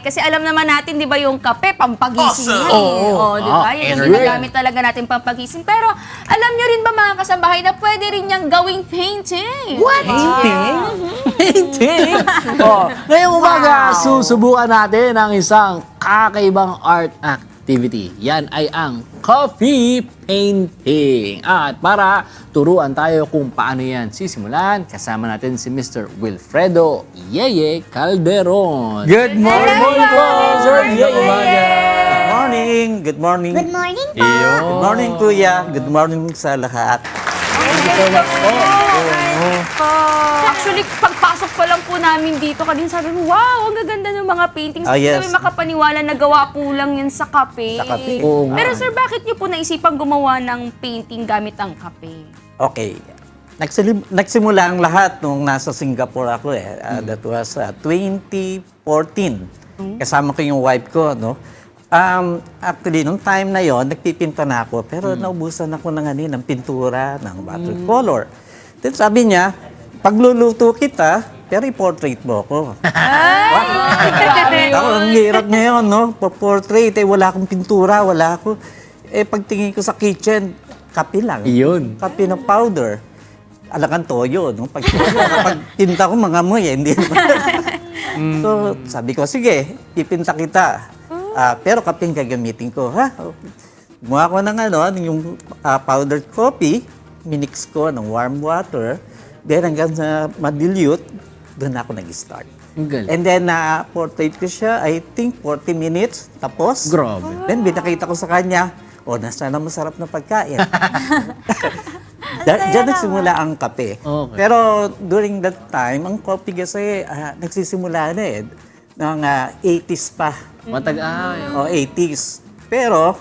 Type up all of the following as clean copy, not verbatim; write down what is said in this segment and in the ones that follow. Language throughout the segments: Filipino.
Kasi alam naman natin, di ba, yung kape, pampagising yan. Oo. Di ba? Yan yung Energy. ginagamit talaga natin pampagising. Pero alam nyo rin ba, mga kasambahay, na pwede rin niyang gawing painting? What? Painting? Painting? Ngayong umaga, susubukan natin ang isang kakaibang art activity. Yan ay ang coffee painting. At para turuan tayo kung paano yan sisimulan, kasama natin si Mr. Wilfredo Yeye Calderon. Good morning po, Sir Yeye. Good morning. Good morning. Good morning po. Good morning, Kuya. Good morning sa lahat. Actually, pagpasok pa lang po namin dito, kanina sabi mo, wow, ang gaganda ng mga paintings. Ah, yes. Kami makapaniwala na gawa po lang yan sa kape. Sa kape. Oo nga. Pero sir, bakit niyo po naisipang gumawa ng painting gamit ang kape? Okay. Nagsimula ang lahat nung nasa Singapore ako eh. That was 2014. Kasama ko yung wife ko, no? Actually, nung time na yon nagpipinta na ako, pero naubusan ako ng pintura, ng watercolor. Then sabi niya, pagluluto kita, pero i-portrait mo ako. Ako, ang hirap ngayon, no? Portrait, wala akong pintura, wala ako. Pagtingin ko sa kitchen, kape lang. Iyon. Kape na powder. Alakan toyo, no? Pag tinta ko, mga amoy, hindi So, sabi ko, sige, pipinta kita. Pero kape yung gagamitin ko, ha? Gumawa ko ng yung powdered coffee, minix ko ng warm water, then hanggang sa madilute, doon ako nag-start. Ang galing. And then, portrait ko siya, I think 40 minutes, tapos. Grabe. Then, binakita ko sa kanya, nasa na masarap na pagkain. Diyan nagsimula ang kape. Okay. Pero during that time, ang coffee kasi nagsisimula na ng 80s pa. O 80s. Pero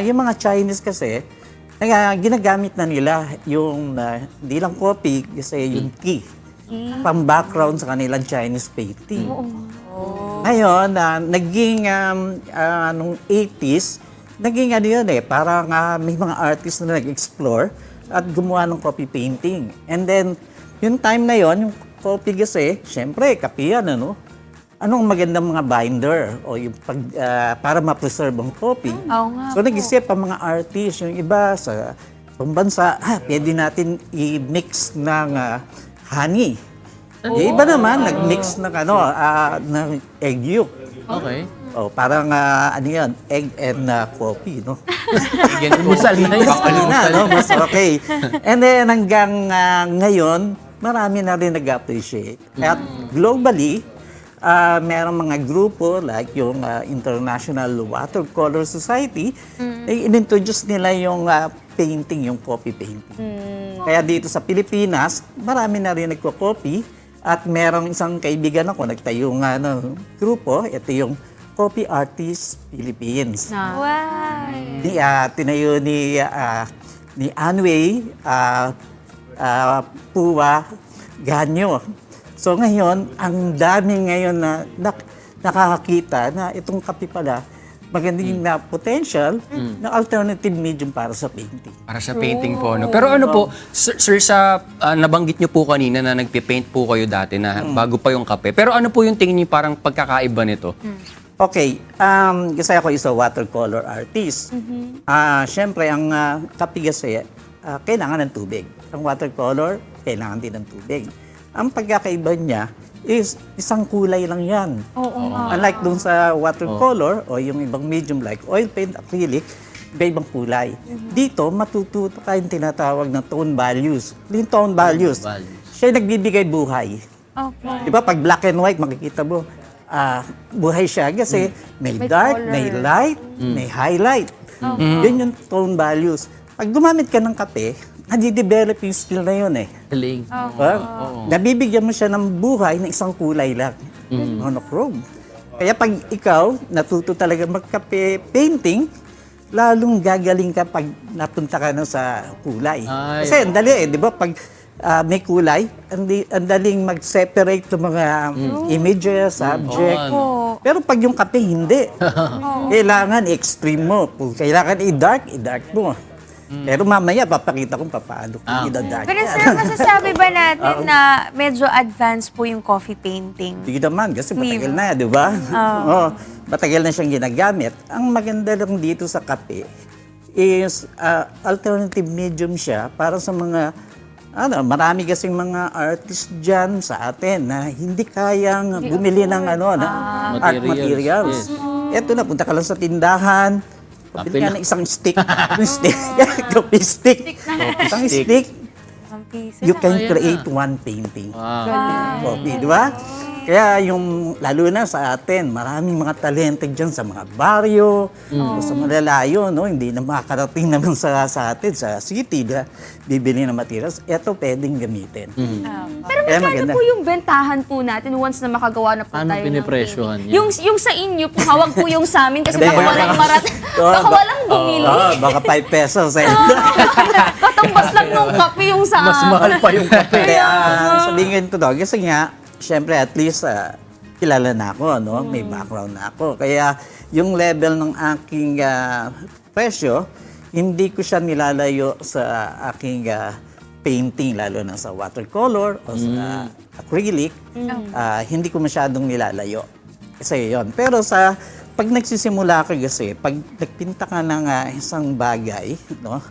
yung mga Chinese kasi, ginagamit na nila yung hindi lang coffee, kasi yung tea. Pang-background sa kanilang Chinese painting. Ngayon, naging nung 80s, naging yun parang may mga artists na nag-explore at gumawa ng coffee painting. And then, yung time na yon, yung coffee kasi, syempre, kape yan, anong magandang mga binder o yung para ma-preserve ang coffee. Oo nga So, nag-isip ang mga artists, yung iba sa pambansa, pwede natin i-mix ng honey. Yung iba naman, nag-mix ng ng egg yolk. Okay. Parang yan, egg and coffee, no? Almusal na yun. Mas okay. And then hanggang ngayon, marami na rin nag-appreciate. At globally, merong mga grupo like yung International Watercolor Society, in-introduce nila yung painting, yung coffee painting. Kaya dito sa Pilipinas, marami na rin nagko-copy. At merong isang kaibigan ako, nagtayo nga ng grupo, ito yung Coffee Artists Philippines. Tinayo ni Anway Puwa Ganyo. So ngayon, ang dami ngayon na nakakakita na itong kape pala, magandang na potential na alternative medium para sa painting. Para sa painting po, no? Pero po, sir, sa nabanggit niyo po kanina na nagpe-paint po kayo dati na bago pa yung kape. Pero ano po yung tingin niyo parang pagkakaiba nito? Okay, kasi ako is a watercolor artist. Siyempre, ang kape kasi, kailangan ng tubig. Ang watercolor, kailangan din ng tubig. Ang pagkakaiba niya is isang kulay lang yan. Unlike dun sa watercolor o yung ibang medium like oil paint, acrylic, iba-ibang kulay. Dito, matututo ka yung tinatawag na tone values. Yung tone values, siya yung nagbibigay buhay. Di ba, pag black and white, makikita mo, buhay siya kasi may dark, color, may light, may highlight. Yun yung tone values. Pag gumamit ka ng kape, nadi-develop yung skill na yun Galing. Nabibigyan mo siya ng buhay na isang kulay lang. Monochrome. Kaya pag ikaw natuto talaga magkape painting, lalong gagaling ka pag napunta ka na sa kulay. Kasi ang dali di ba? Pag may kulay, ang daling mag-separate ng mga images, subject. Pero pag yung kape, hindi. Kailangan extreme mo. Kung kailangan i-dark mo. Pero mamaya, papakita kung paano kung idadark Pero yan. sir, masasabi ba natin na medyo advanced po yung coffee painting? Hindi naman, kasi matagal na, di ba? Oo. Matagal na siyang ginagamit. Ang maganda lang dito sa kape is alternative medium siya para sa mga, marami kasing mga artist dyan sa atin na hindi kayang bumili ng art materials. Eto na, punta ka lang sa tindahan, pabili ka ng isang stick. Coffee stick. Isang stick. Ang piso You na. can create one painting. Wow. Coffee, di ba? Kaya yung, lalo na sa atin, maraming mga talented dyan sa mga baryo, o sa malalayo, no? Hindi na makakarating naman sa atin, sa city, na bibili ng materials. Ito pwedeng gamitin. Pero Kaya magkano maganda. po yung bentahan po natin once na makagawa na po Paano tayo ng pinipresyohan painting? yan? Yung sa inyo po, hawag po yung sa amin kasi Hindi. baka walang baka walang bumili. Baka 5 pesos. Katumbas lang nung kape yung sa Mas mahal pa yung kape. Kaya sabihin ko to, kasi nga, syempre at least kilala na ako, no? May background na ako. Kaya yung level ng aking presyo, hindi ko siya nilalayo sa aking painting, lalo na sa watercolor o sa acrylic. Hindi ko masyadong nilalayo. Kasi yun. Pero pag nagsisimula ka kasi, pag nagpinta ka ng isang bagay, no?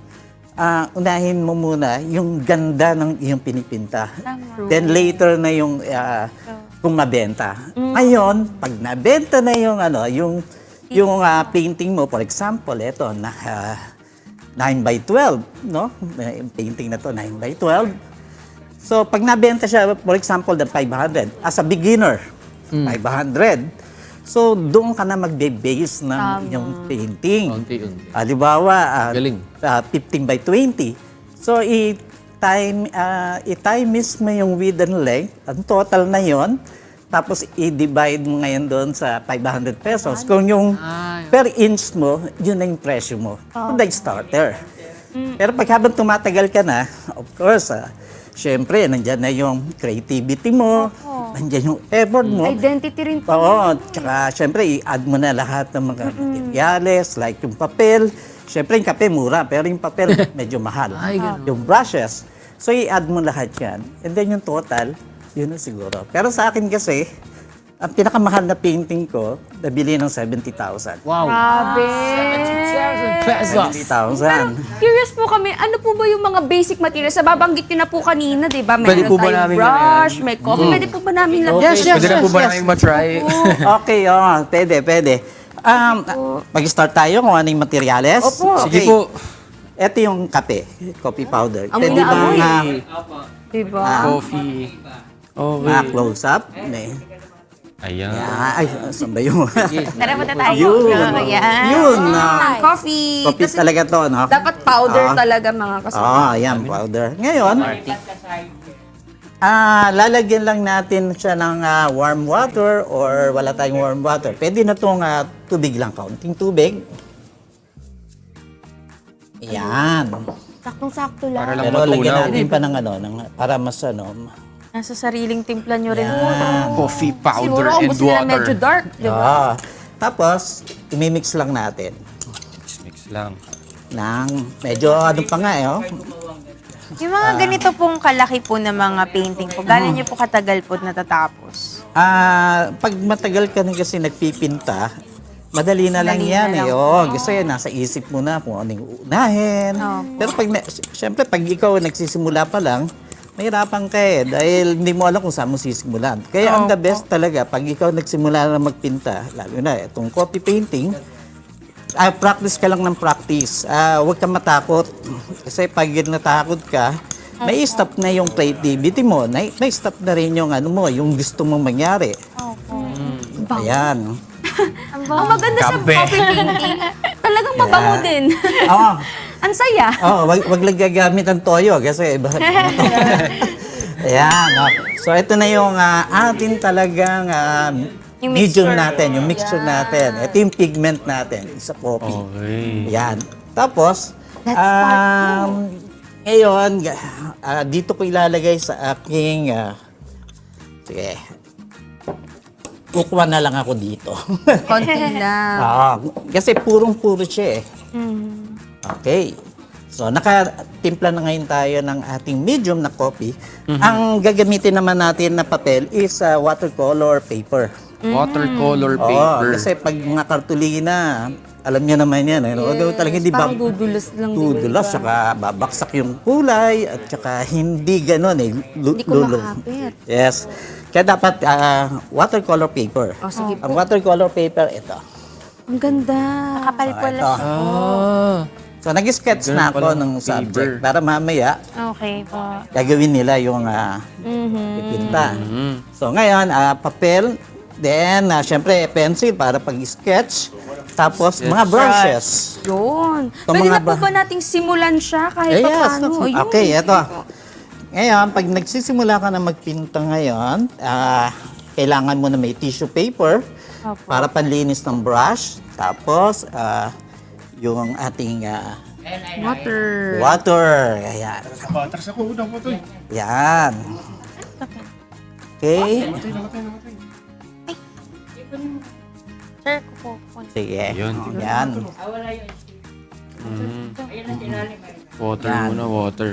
Unahin mo muna yung ganda ng iyong pinipinta. Then later na yung kung mabenta. Ngayon, pag nabenta na yung painting mo, for example, ito na 9x12, no? Yung painting na to 9x12. So pag nabenta siya, for example, the 500 as a beginner, 500. So, doon ka na magbe-base ng yung painting. Unti-unti. Halimbawa, Galing. 15x20. So, i-times mo yung width and length. Ang total na yon. Tapos, i-divide mo ngayon doon sa 500 pesos. Kung yung per inch mo, yun na yung presyo mo. The starter. Pero pag habang tumatagal ka na, of course, syempre, nandyan na yung creativity mo, nandyan yung effort mo. Identity rin po. Oo, tsaka syempre i-add mo na lahat ng mga materials like yung papel. Syempre yung kape mura, pero yung papel medyo mahal. Yung brushes. So i-add mo lahat yan. And then yung total, yun na siguro. Pero sa akin kasi, ang pinakamahal na painting ko, nabili ng 70,000. Wow. Grabe. 7,000 pesos. 70,000. Curious po kami, ano po ba yung mga basic materials? Nababanggit nyo na po kanina, di ba? Pwede Meron po ba tayong namin brush, yan? may coffee. Pwede po ba namin lang? Yes, yes, Pwede na po ba yes. namin matry? Okay, pwede. Mag-start tayo kung ano yung materials. Opo. Sige po. Ito yung kape, coffee powder. Amoy Pwede na ba amoy. nga Diba? Coffee. Okay. close up? Ayan. Ay, saan ba yun? Tara, punta tayo. Yun. Ayan. Yun. Coffee. Coffee Kasi talaga to, no? dapat powder talaga mga kasama. Ayan, powder. Ngayon, lalagyan lang natin siya ng warm water or wala tayong warm water. Pwede na itong tubig lang, kaunting tubig. Ayan. Saktong-sakto Para lang. lang Pero lagyan matunaw. natin pa ng para mas Nasa sariling timpla nyo rin. Coffee powder Siguro kung and gusto nila medyo water. dark, di ba? Tapos, imimix lang natin Mix lang. ng medyo pa nga Yung mga ganito pong kalaki po na mga painting po, gano'n nyo po katagal po natatapos? Pag matagal ka na kasi nagpipinta, madali na lang Madali yan na lang. Kasi nasa isip mo na kung ano yung uunahin. Pero syempre, pag ikaw nagsisimula pa lang, mahirapan ka dahil hindi mo alam kung saan mo sisimulan. Kaya ang the best talaga, pag ikaw nagsimula na magpinta, lalo na itong coffee painting, practice ka lang ng practice. Huwag kang matakot. Kasi pag natakot ka, may stop na yung creativity mo. May stop na rin yung yung gusto mong mangyari. Ayan. Ang maganda sa Kape. coffee painting, talagang mabango din. Oo. Ang saya. Wag lang gagamit ng toyo kasi iba. Ayan. So ito na yung atin talagang Yung medium mixture. natin, yung mixture natin. Ito yung pigment natin sa coffee. Okay. Ayan. Tapos, ngayon, dito ko ilalagay sa aking, sige, kukuha na lang ako dito. Konti lang. Kasi purong-puro siya eh. Okay. So, nakatimpla na ngayon tayo ng ating medium na coffee. Ang gagamitin naman natin na papel is watercolor paper. Watercolor Oo, paper. kasi pag mga kartulina, alam niyo naman yan. Although talaga hindi Parang dudulas lang. Dudulas, saka babaksak yung kulay, at saka hindi ganon eh. Hindi ko makapit. Yes. Kaya dapat watercolor paper. Oh, sige Ang watercolor paper, ito. Ang ganda. Kapal po Ito. lang. So, nag-sketch na ako ng subject para mamaya Okay po. gagawin nila yung ipinta. So, ngayon, papel, then, syempre, pencil para pag-sketch, tapos mga brushes. Yun. Itong Pwede mga na po ba nating simulan siya kahit pa paano? Ayun. Okay, eto. Ngayon, pag nagsisimula ka na magpinta ngayon, kailangan mo na may tissue paper para panlinis ng brush. Tapos, yung ating water. Ayan. Yan. Okay. Sir, ko po. Sige. Yun. Yan. Water muna, water.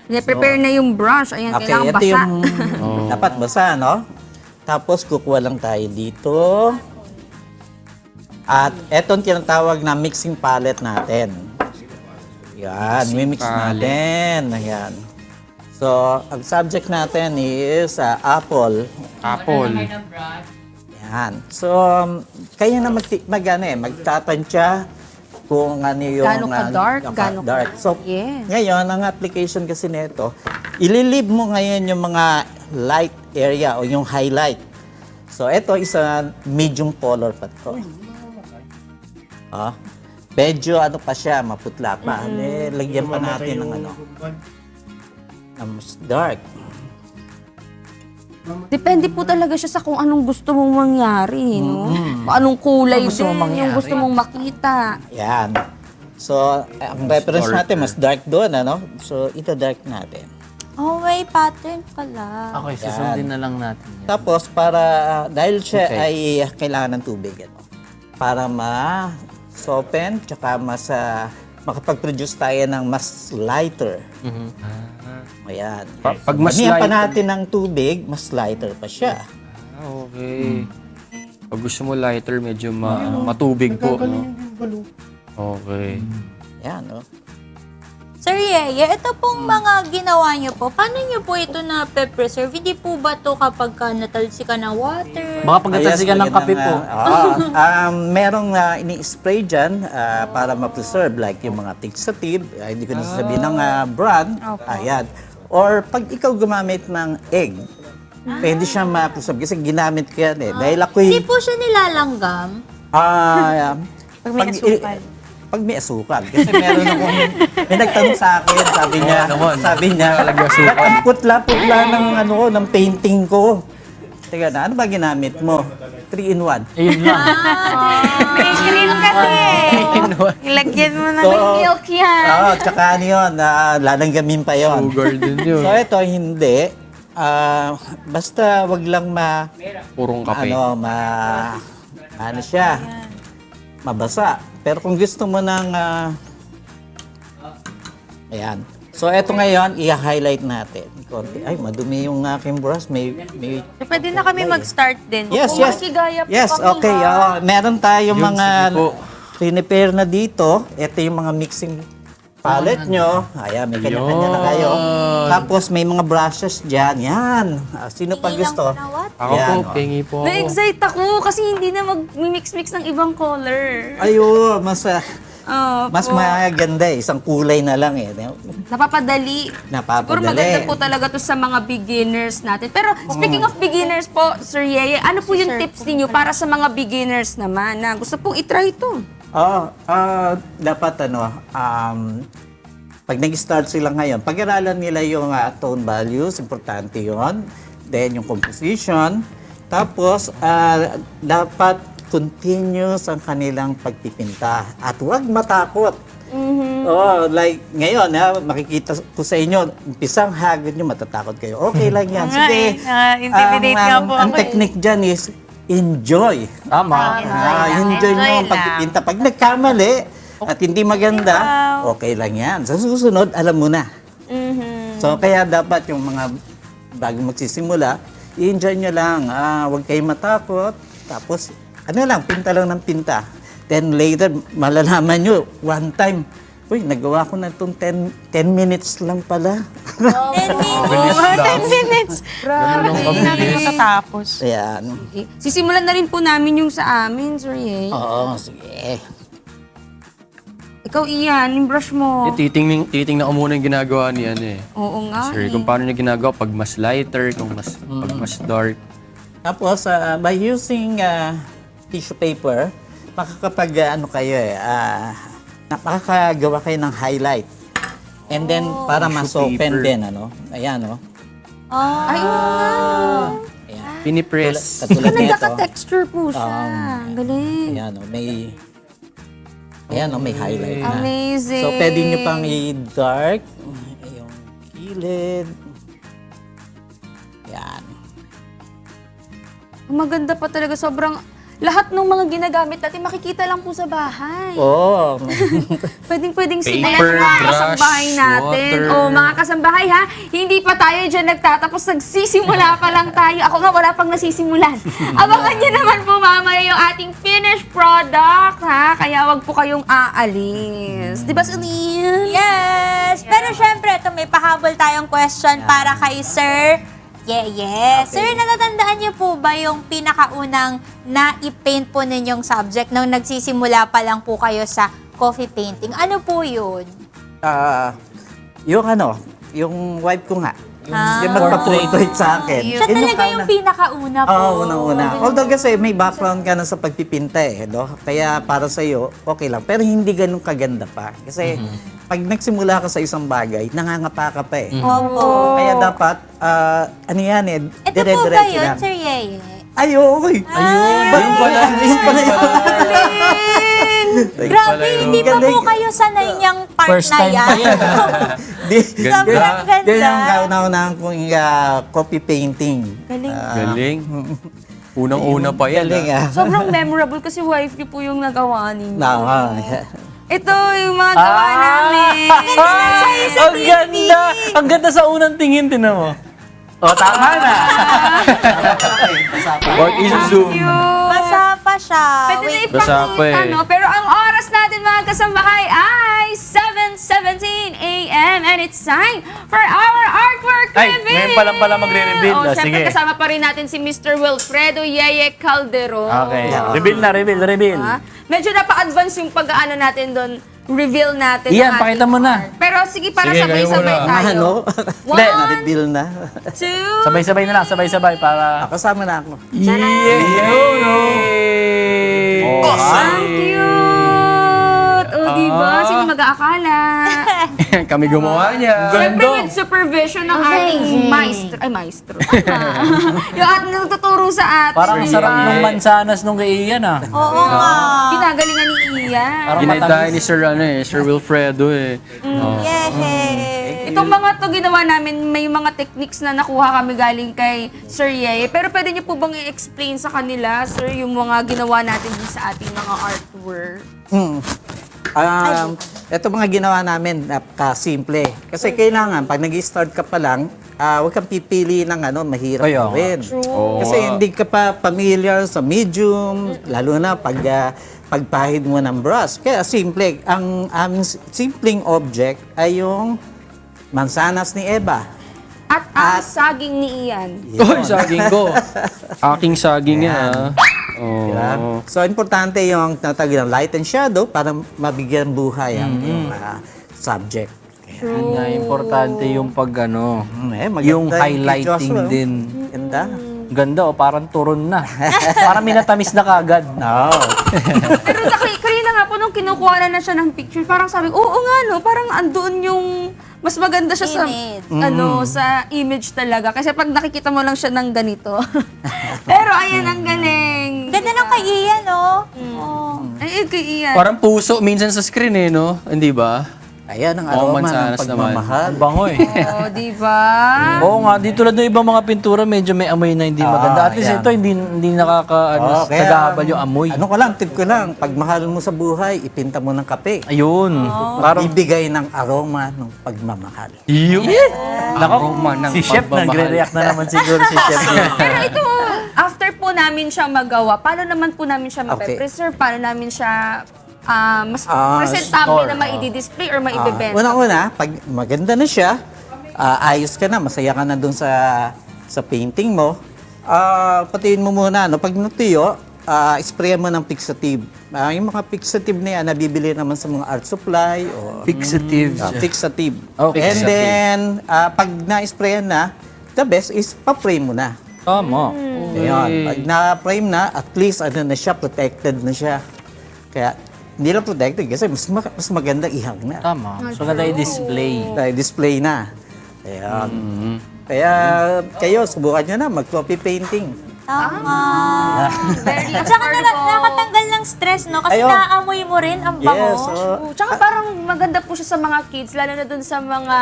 Prepare na yung brush. Ayan, Okay, kailangan ito basa. yung dapat basa, no? Tapos, kukuha lang tayo dito. At etong tinatawag na mixing palette natin. Yan, mimix natin. Ayan. So, ang subject natin is apple. Apple. Yan. So, kayo na magtatansya kung ano yung... Gaano ka-dark, gaano ka- dark. So, Yes. ngayon, ang application kasi nito, ililib mo ngayon yung mga light area o yung highlight. So, ito is a medium color pa to. Medyo ano pa siya, maputla pa. Lagyan pa natin ng ng mas dark. Depende po talaga siya sa kung anong gusto mong mangyari, no? Kung anong kulay din, yung gusto mong makita. Yan. So, ang reference natin, mas dark doon, ano? So, ito dark natin. Oh, may pattern pala. Okay, susundin na lang natin. Yan. Tapos, dahil siya ay kailangan ng tubig, ano? Para ma-soften, tsaka makapag-produce tayo ng mas lighter. Ayan. Pag mas Pagnihan pa light- natin ng tubig, mas lighter pa siya. Okay. Pag gusto mo lighter, medyo matubig po. No? Okay. Yan, no? Sir Yeye, ito pong mga ginawa niyo po, paano niyo po ito na preserve? Hindi po ba to kapag ka natalsikan ng water? Baka pagkatalsikan ng kape po. Merong ini-spray dyan para ma-preserve, like yung mga fixative, hindi ko na sasabihin ng brand. Ayan. Or pag ikaw gumamit ng egg, pwede siya ma-preserve kasi ginamit ko yan eh. Dahil ako'y... Hindi po siya nilalanggam? Pag may asukal. Pag may asukal. Kasi meron akong, may nagtanong sa akin, sabi niya, ba't ang putla-putla ng painting ko? Teka na, ano ba ginamit mo? 3-in-1. Ayun lang. May green kasi eh. Ilagyan mo na. Milk yan. Tsaka ano yun, lalanggamin pa yun. Sugar din yun. So ito, hindi. Basta wag lang Purong kape. ano siya, mabasa. Pero kung gusto mo ng, ayan. So eto ngayon, i-highlight natin. Konti. Ay, madumi yung aking brush. May Pwede na kami mag-start din. Yes, Kung yes. makikigaya po Yes, kami, okay. Meron tayong Yun, mga sige po. prepare na dito. Ito yung mga mixing palette nyo. Ayan, may kanya-kanya na kayo. Tapos may mga brushes dyan. Yan. Sino pa gusto? Ako Yan, po, pengi po ako. Na-excite ako kasi hindi na mag-mix-mix ng ibang color. Ayo, mas Oh, maganda eh. Isang kulay na lang eh. napapadali. Siguro maganda po talaga to sa mga beginners natin. Pero speaking of beginners po, Sir Yeye, ano po yung tips ninyo para sa mga beginners naman na gusto pong itry ito? Dapat pag nag-start sila ngayon, pag-aralan nila yung tone values, importante yon. Then yung composition. Tapos, dapat continuous ang kanilang pagpipinta. At huwag matakot. Like ngayon, makikita ko sa inyo, umpisang hagod nyo, matatakot kayo. Okay lang yan. Sige. Intimidate nga po Ang ako eh. technique dyan is enjoy. Tama. Enjoy mo ang lang. pagpipinta. Pag nagkamali, at hindi maganda, okay lang yan. Sa susunod, alam mo na. So, kaya dapat yung mga bago magsisimula, i-enjoy nyo lang. Huwag kayong matakot. Tapos, pinta lang ng pinta. Then later, malalaman nyo, one time, uy, nagawa ko na itong 10 minutes lang pala. 10 minutes. Hindi namin matatapos. Ayan. Okay. Sisimulan na rin po namin yung sa amin, Sir Ye. Oo, sige. Ikaw, Ian, yung brush mo. Titingnan ko muna yung ginagawa niya Oo nga. Sir, kung paano niya ginagawa, pag mas lighter, pag mas dark. Tapos, by using tissue paper, makakapag, makakagawa kayo ng highlight. And then, para mas open paper. din, Ayan, Ay, oo nga. Ayan. Pinipress. Katulad nito. Nagkaka-texture po siya. Galing. Ayan, may highlight na. Amazing. So, pwede nyo pang i-dark. Yung kilid. Ayan. Maganda pa talaga. Sobrang, lahat ng mga ginagamit natin, makikita lang po sa bahay. Oh. Pwedeng simulan Paper, ng mga brush, kasambahay natin. water. O mga kasambahay ha, hindi pa tayo dyan nagtatapos, nagsisimula pa lang tayo. Ako nga, wala pang nasisimulan. Abangan nyo naman po mamaya yung ating finished product ha, kaya wag po kayong aalis. Di ba, Sunil? Yes! Pero syempre, ito may pahabol tayong question para kay Sir Yes. Sir, natatandaan niyo po ba yung pinakaunang na-paint po ninyong subject nung nagsisimula pa lang po kayo sa coffee painting? Ano po yun? Yung wife ko nga. Yung magpa-portrait sa akin. Siya talaga yung pinakauna po. Oo, unang-una. Although kasi may background ka na sa pagpipinta Kaya para sa'yo, okay lang. Pero hindi ganun kaganda pa. Kasi pag nagsimula ka sa isang bagay, nangangapa ka pa Opo. Kaya dapat, Ito po ba dire-diretso yun, lang. Sir Yeye? Ayun! Ayun pala. Grabe, hindi pa po kayo sanay niyang part First na time yan. pa yan. Sobrang Yan ganda. yung kauna-unahan kong copy painting. Galing. Unang-una pa yan. Galing Sobrang memorable kasi wife niyo po yung nagawa ninyo. Yeah. Ito yung mga gawa namin. Ang ganda! Ang ganda sa unang tingin, tinan mo. O, tama na. Wag i-zoom. Basa pa siya. Pwede na Basa pa ipakita, eh. no? Pero ang oras natin mga kasambahay ay 7:17 a.m. and it's time for our artwork Ay, reveal! ngayon pa lang pala magre-reveal. Oh, syempre Sige. kasama pa rin natin si Mr. Wilfredo Yeye Calderon. Okay. Reveal. Medyo napa-advance yung pag-aano natin doon. Reveal natin. Iyan, ang pakita ating mo na. art. Pero sige, para Sige, kayo sabay-sabay muna. tayo. Hindi, 1, na-reveal na. 2, Sabay-sabay na lang, sabay-sabay para... Kasama na ako. Ang cute! O, diba? Sino mag-aakala? Kami gumawa niya. Siyempre with supervision ng ating maestro. Ay, maestro. Yung ating nagtuturo sa atin. Parang sarap ng mansanas nung kay Ian ah. Oo nga. Ginagalingan ni Ian. Parang Ginagdahan ni matamis. Sir Wilfredo Oh. Yehey. Itong mga to ginawa namin, may mga techniques na nakuha kami galing kay Sir Yeye. Pero pwede niyo po bang i-explain sa kanila, Sir, yung mga ginawa natin din sa ating mga artwork? Ito mga ginawa namin, simple. Kasi kailangan, pag nag-start ka pa lang, huwag kang pipili ng mahirap Ay, oo. gawin. Kasi hindi ka pa familiar sa medium, lalo na pagpahid mo ng brush. Kaya simple, ang aming simpleng object ay yung mansanas ni Eva. At ang saging ni Ian. Oy, saging ko. Aking saging yan. Diba? So, importante yung tatawag ng light and shadow para mabigyan buhay ang yung subject. Yun nga, importante yung pag Maganda yung kay highlighting Joshua. din. Ganda. Ganda parang turon na. Parang minatamis na kagad. No. Pero kanina nga po nung kinukuha na siya ng picture, parang sabi, oo nga no, parang andoon yung mas maganda siya Image. sa image talaga. Kasi pag nakikita mo lang siya ng ganito. Pero ayan, ang galing. Ganda lang kay Ian, no? Ay, kay Ian. Parang puso minsan sa screen no? Hindi ba? Ayan ang Oo, aroma ng mansanas naman. pagmamahal. Ang bango eh. Oh, di ba? Oo nga, di tulad ng ibang mga pintura, medyo may amoy na hindi maganda. At least yan. ito, hindi nagabal yung amoy. Ano ko lang, tip ko lang, pag mahal mo sa buhay, ipinta mo ng kape. Ayun. Parang, Bibigay ng aroma ng pagmamahal. Aroma ng si Chef pagmamahal. nagre-react na naman siguro si Chef. Pero ito, after po namin siya magawa, paano naman po namin siya Okay. mape-preserve? Paano namin siya mas Ah, presentable store. na maidi-display or maibebenta? Unang-una, pag maganda na siya, ayos ka na, masaya ka na dun sa painting mo, patiin mo muna. No? Pag natuyo, spray mo ng fixative. Yung mga fixative na yan, nabibili naman sa mga art supply o Fixatives. fixative. Okay. And then, pag na-sprayan na, the best is pa-frame mo na. Tama. Ayun. Pag na-frame na, at least ano na siya, protected na siya. Kaya, hindi lang protected kasi mas maganda ihang na. Tama. So, ganda i-display. Dahil display na. Ayan. Kaya kayo, subukan nyo na mag-copy painting. Tama. Very At saka affordable. nakatanggal ng stress, no? Kasi Ayun. naaamoy mo rin ang bango. Yes. Oo, tsaka parang maganda po siya sa mga kids, lalo na dun sa mga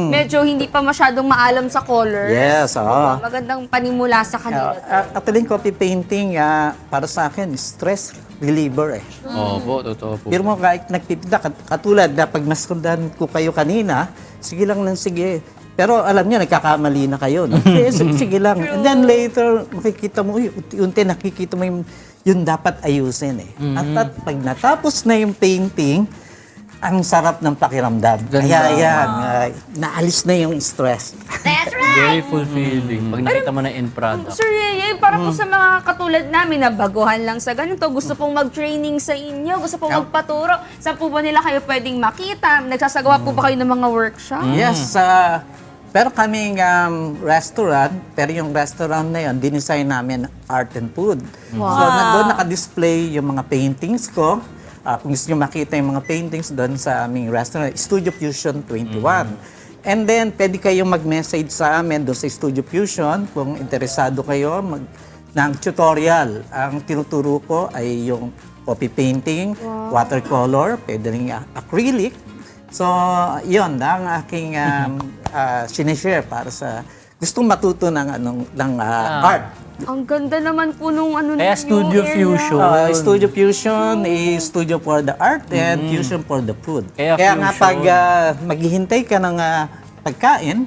medyo hindi pa masyadong maalam sa colors. Yes, oo. Magandang panimula sa kanila. Actually, copy painting, para sa akin, stress reliever eh. Opo, totoo po. Pero mo kahit nagpipinta, katulad na pag maskundan ko kayo kanina, sige lang ng sige. Pero alam niyo, nagkakamali na kayo. No? Sige lang. And then later, makikita mo, unti nakikita mo yung dapat ayusin eh. At pag natapos na yung painting, ang sarap ng pakiramdam. Kaya yan, naalis na yung stress. Very fulfilling. Pag nakita mo na end product. Sir Yeye, para po sa mga katulad namin na baguhan lang sa ganito, gusto pong mag-training sa inyo, gusto pong magpaturo, saan po ba nila kayo pwedeng makita? Nagsasagawa po ba kayo ng mga workshop? Yes, pero kaming restaurant, pero yung restaurant na yun, dinesign namin art and food. So, doon naka-display yung mga paintings ko. Kung gusto nyo makita yung mga paintings doon sa aming restaurant, Studio Fusion 21. And then, pwede kayong mag-message sa amin doon sa Studio Fusion kung interesado kayo ng tutorial. Ang tinuturo ko ay yung copy painting, watercolor, pwede rin acrylic. So, yun ang aking sinishare para sa gustong matuto ng art. Ang ganda naman po nung ano Kaya ninyo, Studio area. Fusion. Studio Fusion is studio for the art and fusion for the food. Kaya nga fusion. pag maghihintay ka ng pagkain,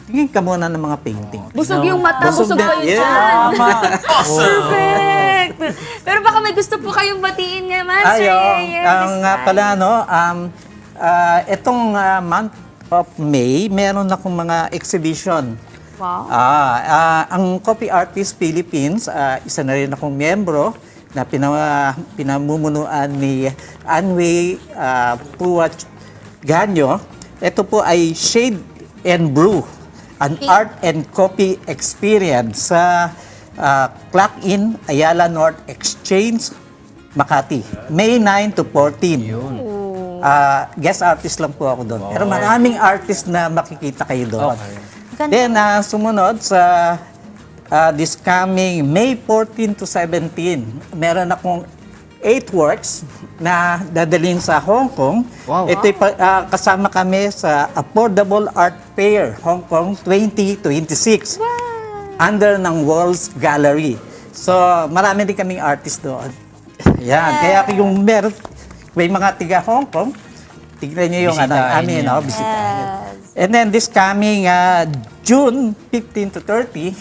tingin ka muna ng mga painting. Busog yung mata, busog na- kayo Yeah. dyan. Awesome. Perfect! Pero baka may gusto po kayong batiin naman, Sir Yeye. ang this time. pala itong month of May, meron akong mga exhibition. Wow. Ang Copy Artists Philippines, isa na rin akong miyembro na pinamumunuan ni Anway Puwat Ganyo. Ito po ay Shade and Brew, an art and copy experience sa Clock-In Ayala North Exchange, Makati. May 9 to 14. Guest artist lang po ako doon. Pero maraming artist na makikita kayo doon. Then, sumunod sa this coming May 14 to 17, meron akong 8 works na dadalhin sa Hong Kong. Wow. Ito'y kasama kami sa Affordable Art Fair Hong Kong 2026 under ng Walls Gallery. So, marami din kaming artist doon. Yan. Kaya yung may mga tiga Hong Kong, tignan nyo yung Bisitahin niyo. bisitahin. And then this coming June 15 to 30,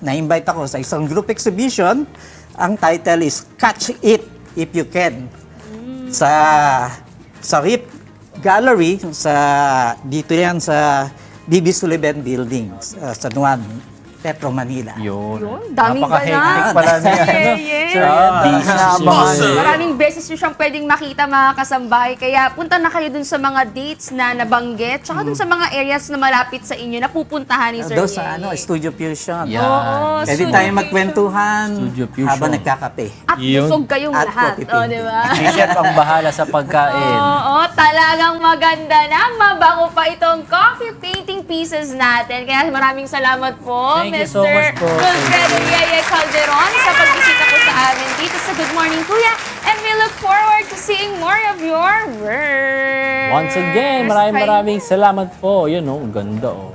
na-invite ako sa isang group exhibition. Ang title is Catch It If You Can. Sa RIP Gallery, dito yan sa BB Sullivan Building, sa San Juan, Petro Manila. Yun. Daming Napaka-hectic ganap. pala niya. Yes. Sir, inaabangan. Maraming beses nyo siyang pwedeng makita mga kasambahay. Kaya punta na kayo dun sa mga dates na nabanggit, tsaka dun sa mga areas na malapit sa inyo na pupuntahan ni Sir Doon sa Yeye. Studio Fusion. Yan. Oo, Pwede Studio tayo Fusion. magkwentuhan Studio Fusion. habang nagkakape. At busog kayong At lahat. coffee O, painting. di ba? Si Chef ang bahala sa pagkain. Oo, talagang maganda na. Mabango pa itong coffee painting pieces natin. Kaya maraming salamat po, Thank you Mr. so much po. Wilfredo Yeye Calderon sa pagbisita po sa amin dito sa Good Morning Kuya. And we look forward to seeing more of your work. Once again, maraming salamat po. Yun, oh, ganda, oh.